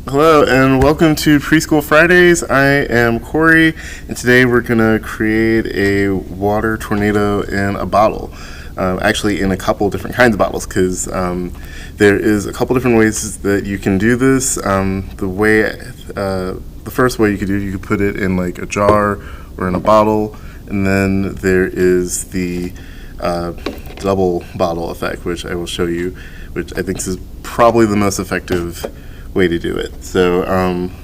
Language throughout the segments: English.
Hello and welcome to Preschool Fridays. I am Corey, and today we're going to create a water tornado in a bottle. Actually in a couple different kinds of bottles, because there is a couple different ways that you can do this. The first way you could do it, you could put it in like a jar or in a bottle, and then there is the double bottle effect, which I will show you, which I think is probably the most effective way to do it. So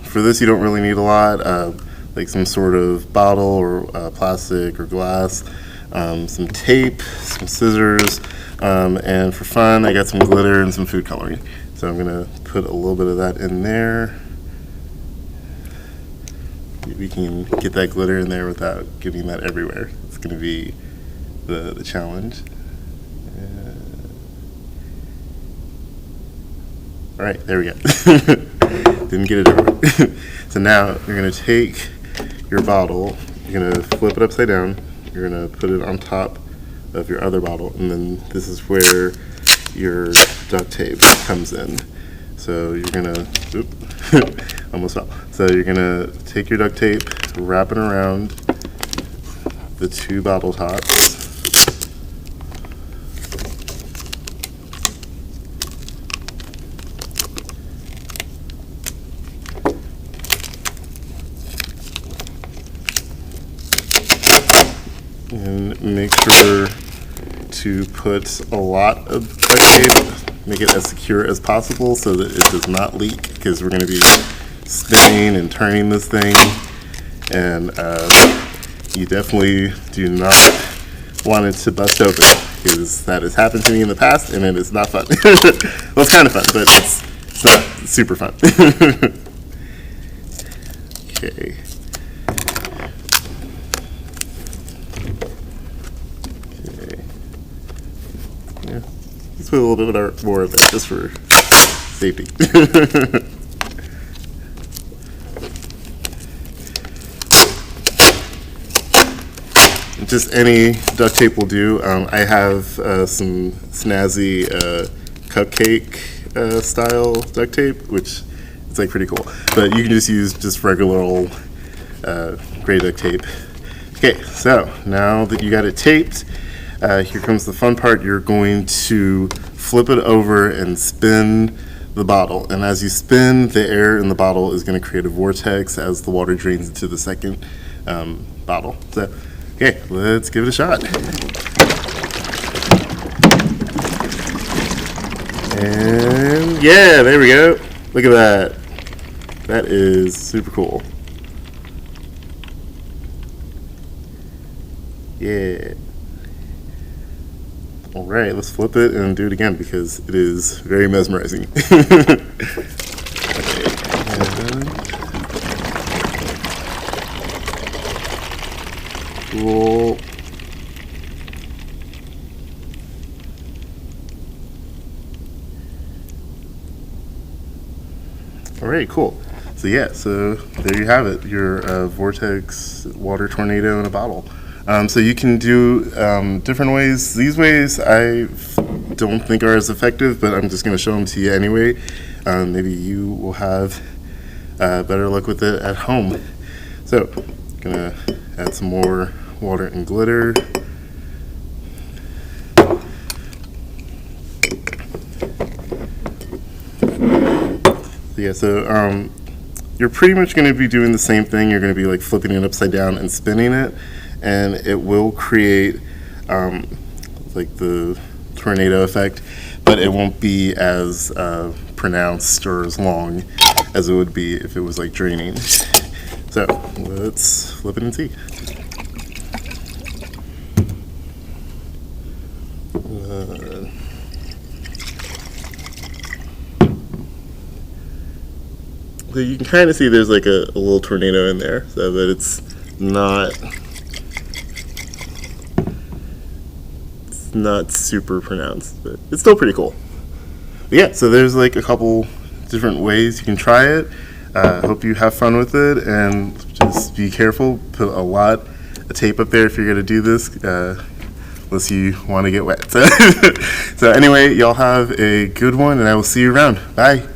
for this you don't really need a lot, like some sort of bottle or plastic or glass, some tape, some scissors, and for fun I got some glitter and some food coloring. So I'm going to put a little bit of that in there. We can get that glitter in there without getting that everywhere. It's going to be the challenge. All right, there we go. Didn't get it everywhere. So now you're going to take your bottle, you're going to flip it upside down, you're going to put it on top of your other bottle, and then this is where your duct tape comes in. So you're going to, almost fell. So you're going to take your duct tape, wrap it around the two bottle tops. And make sure to put a lot of duct tape, make it as secure as possible so that it does not leak, because we're going to be spinning and turning this thing, and you definitely do not want it to bust open, because that has happened to me in the past and it is not fun. Well, it's kind of fun, but it's not super fun. Okay. Let's put a little bit more of it, just for safety. Just any duct tape will do. I have some snazzy cupcake style duct tape, which is like pretty cool. But you can just use just regular old gray duct tape. Okay, so now that you got it taped, here comes the fun part. You're going to flip it over and spin the bottle. And as you spin, the air in the bottle is going to create a vortex as the water drains into the second bottle. So, okay, let's give it a shot. And yeah, there we go. Look at that. That is super cool. Yeah. All right, let's flip it and do it again because it is very mesmerizing. Okay, cool. All right, cool. So yeah, so there you have it, your vortex water tornado in a bottle. So you can do different ways. These ways I don't think are as effective, but I'm just going to show them to you anyway. Maybe you will have better luck with it at home. So I'm going to add some more water and glitter. Yeah, so you're pretty much going to be doing the same thing. You're going to be like flipping it upside down and spinning it, and it will create like the tornado effect, but it won't be as pronounced or as long as it would be if it was like draining. So let's flip it and see. So you can kind of see there's like a little tornado in there, so that it's not super pronounced, but it's still pretty cool. But yeah, so there's like a couple different ways you can try it. Hope you have fun with it, and just be careful. Put a lot of tape up there if you're going to do this, unless you want to get wet. So anyway, y'all have a good one, and I will see you around. Bye.